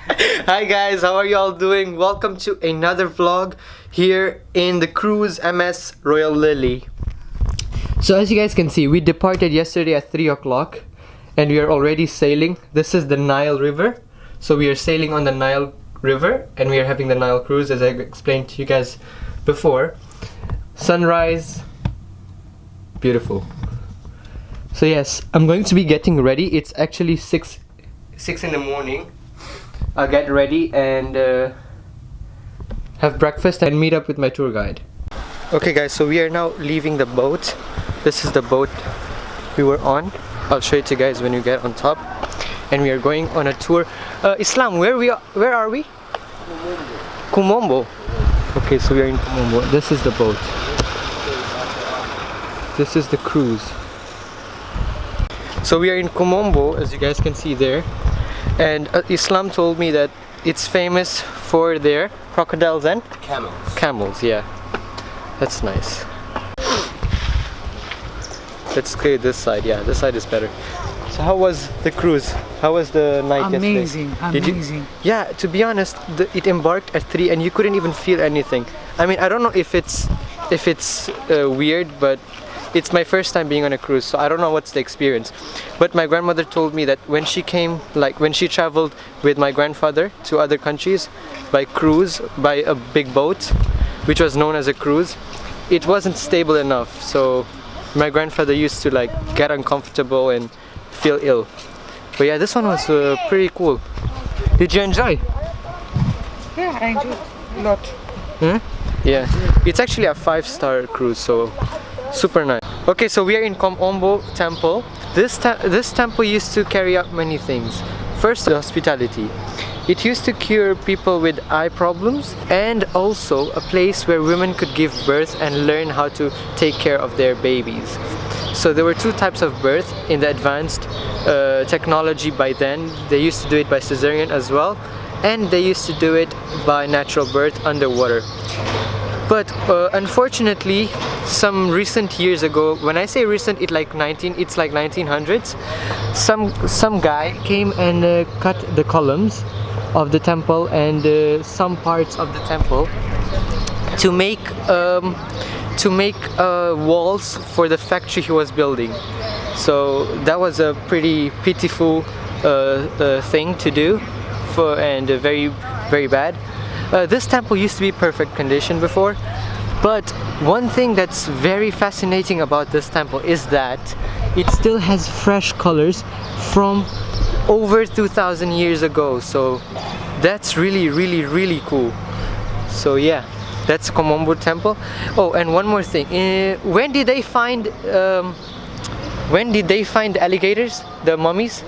Hi guys, how are you all doing? Welcome to another vlog here in the cruise MS Royal Lily. So as you guys can see, we departed yesterday at 3 o'clock and we are already sailing. This is the Nile River. So we are sailing on the Nile River and we are having the Nile cruise, as I explained to you guys before. Sunrise, beautiful. So yes, I'm going to be getting ready. It's actually 6 in the morning. I'll get ready and have breakfast and meet up with my tour guide. Okay guys, so we are now leaving the boat. This is the boat we were on. I'll show it to you guys when you get on top. And we are going on a tour. Islam, where are we? Colombo. Okay, so we are in Colombo. This is the boat. This is the cruise. So we are in Colombo, as you guys can see there. And Islam told me that it's famous for their crocodiles and camels. Camels, yeah. That's nice. Let's clear this side. Yeah, this side is better. So how was the cruise? How was the night amazing, yesterday? Amazing. Yeah, to be honest, it embarked at 3 and you couldn't even feel anything. I mean, I don't know if it's weird, but it's my first time being on a cruise, so I don't know what's the experience. But my grandmother told me that when she came, like when she traveled with my grandfather to other countries by cruise, by a big boat, which was known as a cruise, it wasn't stable enough. So my grandfather used to like get uncomfortable and feel ill. But yeah, this one was pretty cool. Did you enjoy? Yeah, I enjoyed a lot. Hmm? Yeah, it's actually a 5-star cruise, so super nice. Okay, so we are in Colombo Temple. This temple used to carry out many things. First, the hospitality. It used to cure people with eye problems, and also a place where women could give birth and learn how to take care of their babies. So there were 2 types of birth in the advanced technology by then. They used to do it by cesarean as well, and they used to do it by natural birth underwater. But unfortunately, some recent years ago, when I say recent, it's like 1900s, some guy came and cut the columns of the temple and some parts of the temple to make walls for the factory he was building. So that was a pretty pitiful thing to do, and very, very bad. This temple used to be perfect condition before, but one thing that's very fascinating about this temple is that it still has fresh colors from over 2,000 years ago. So that's really, really, really cool. So yeah, that's Colombo Temple. Oh, and one more thing. When did they find alligators, the mummies?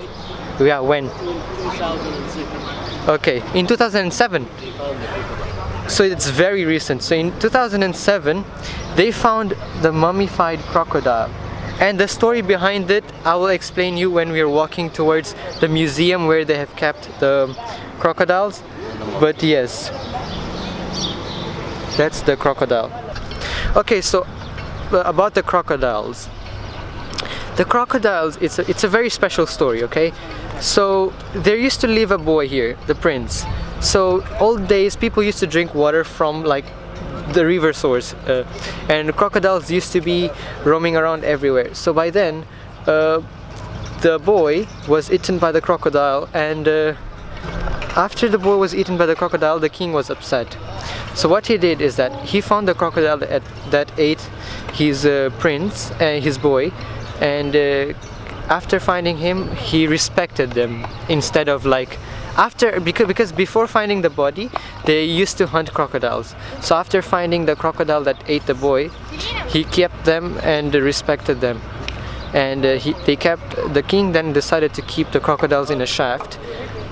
Yeah, when? 2007. Okay, in 2007. So it's very recent. So in 2007, they found the mummified crocodile. And the story behind it, I will explain you when we are walking towards the museum where they have kept the crocodiles. But yes, that's the crocodile. Okay, so about the crocodiles. The crocodiles, it's a very special story, okay? So there used to live a boy here, the prince. So old days, people used to drink water from like the river source, and crocodiles used to be roaming around everywhere. So by then, the boy was eaten by the crocodile, and after the boy was eaten by the crocodile, the king was upset. So what he did is that he found the crocodile that ate his prince, his boy, and after finding him, he respected them instead of like because before finding the body, they used to hunt crocodiles. So after finding the crocodile that ate the boy, he kept them and respected them. And the king then decided to keep the crocodiles in a shaft.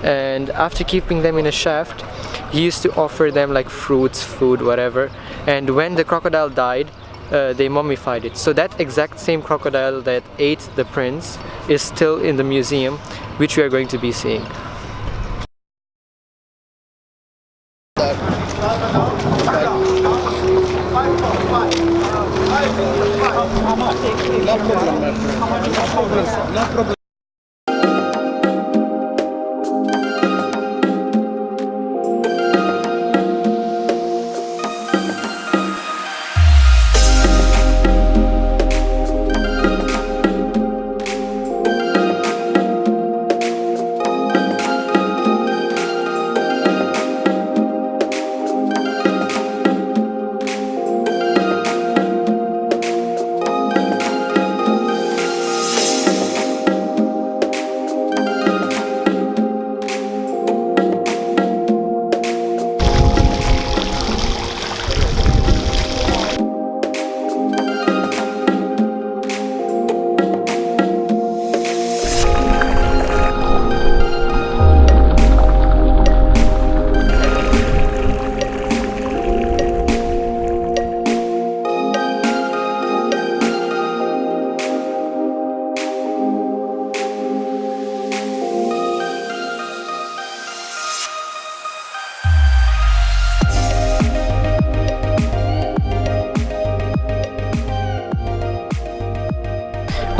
And after keeping them in a shaft, he used to offer them like fruits, food, whatever. And when the crocodile died, they mummified it. So that exact same crocodile that ate the prince is still in the museum, which we are going to be seeing.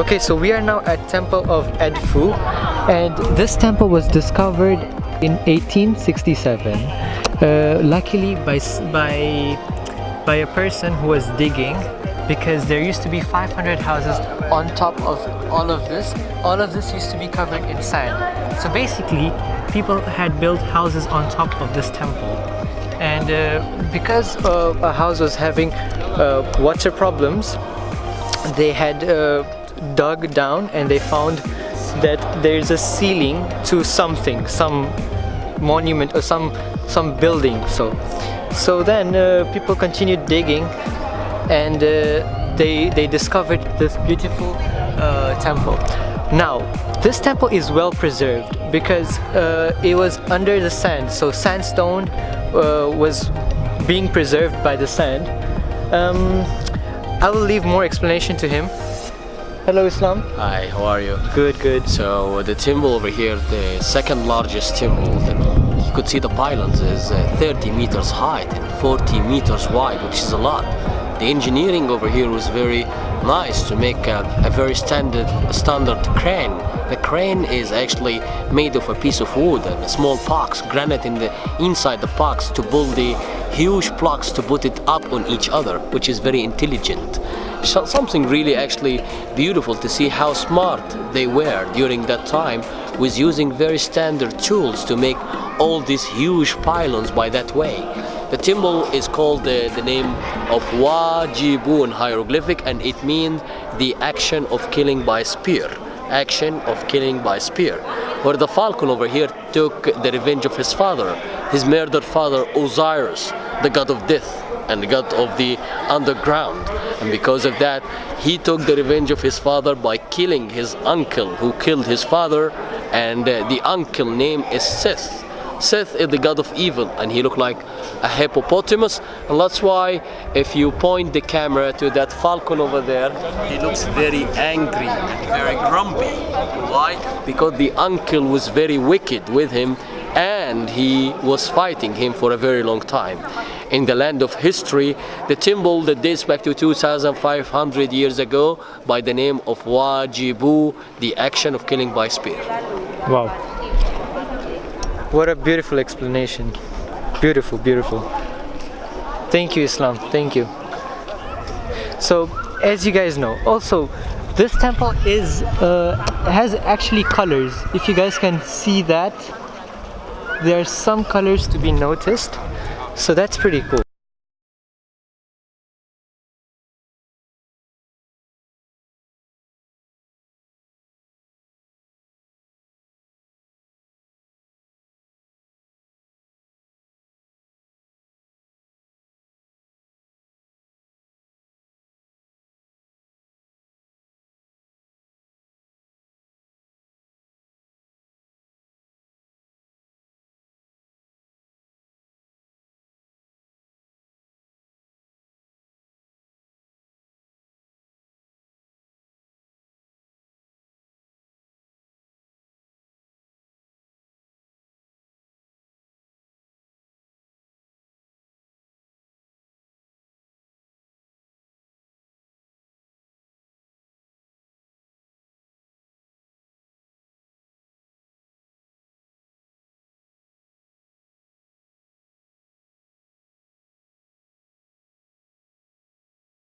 Okay, so we are now at Temple of Edfu, and this temple was discovered in 1867. Luckily by a person who was digging, because there used to be 500 houses on top of all of this. All of this used to be covered in sand. So basically, people had built houses on top of this temple. And because a house was having water problems, they had dug down and they found that there's a ceiling to something, some monument or some building. So then people continued digging, and they discovered this beautiful temple. Now, this temple is well preserved because it was under the sand, so sandstone was being preserved by the sand. I will leave more explanation to him. Hello, Islam. Hi, how are you? Good, good. So the temple over here, the second largest temple, you could see the pylons is 30 meters high and 40 meters wide, which is a lot. The engineering over here was very nice to make a very standard crane. The crane is actually made of a piece of wood and a small box, granite inside the box to build the huge blocks to put it up on each other, which is very intelligent. Something really actually beautiful to see how smart they were during that time with using very standard tools to make all these huge pylons by that way. The temple is called the name of Wajibun hieroglyphic, and it means the action of killing by spear. Action of killing by spear. Where the falcon over here took the revenge of his father, his murdered father Osiris, the god of death and the god of the underground. And because of that, he took the revenge of his father by killing his uncle who killed his father, and the uncle name is Seth. Seth is the god of evil, and he looked like a hippopotamus, and that's why if you point the camera to that falcon over there, he looks very angry and very grumpy. Why? Because the uncle was very wicked with him, and he was fighting him for a very long time. In the land of history, the temple that dates back to 2,500 years ago by the name of Wajibu, the action of killing by spear. Wow. What a beautiful explanation. Beautiful, beautiful. Thank you, Islam. Thank you. So, as you guys know, also this temple has actually colors. If you guys can see that, there are some colors to be noticed. So that's pretty cool.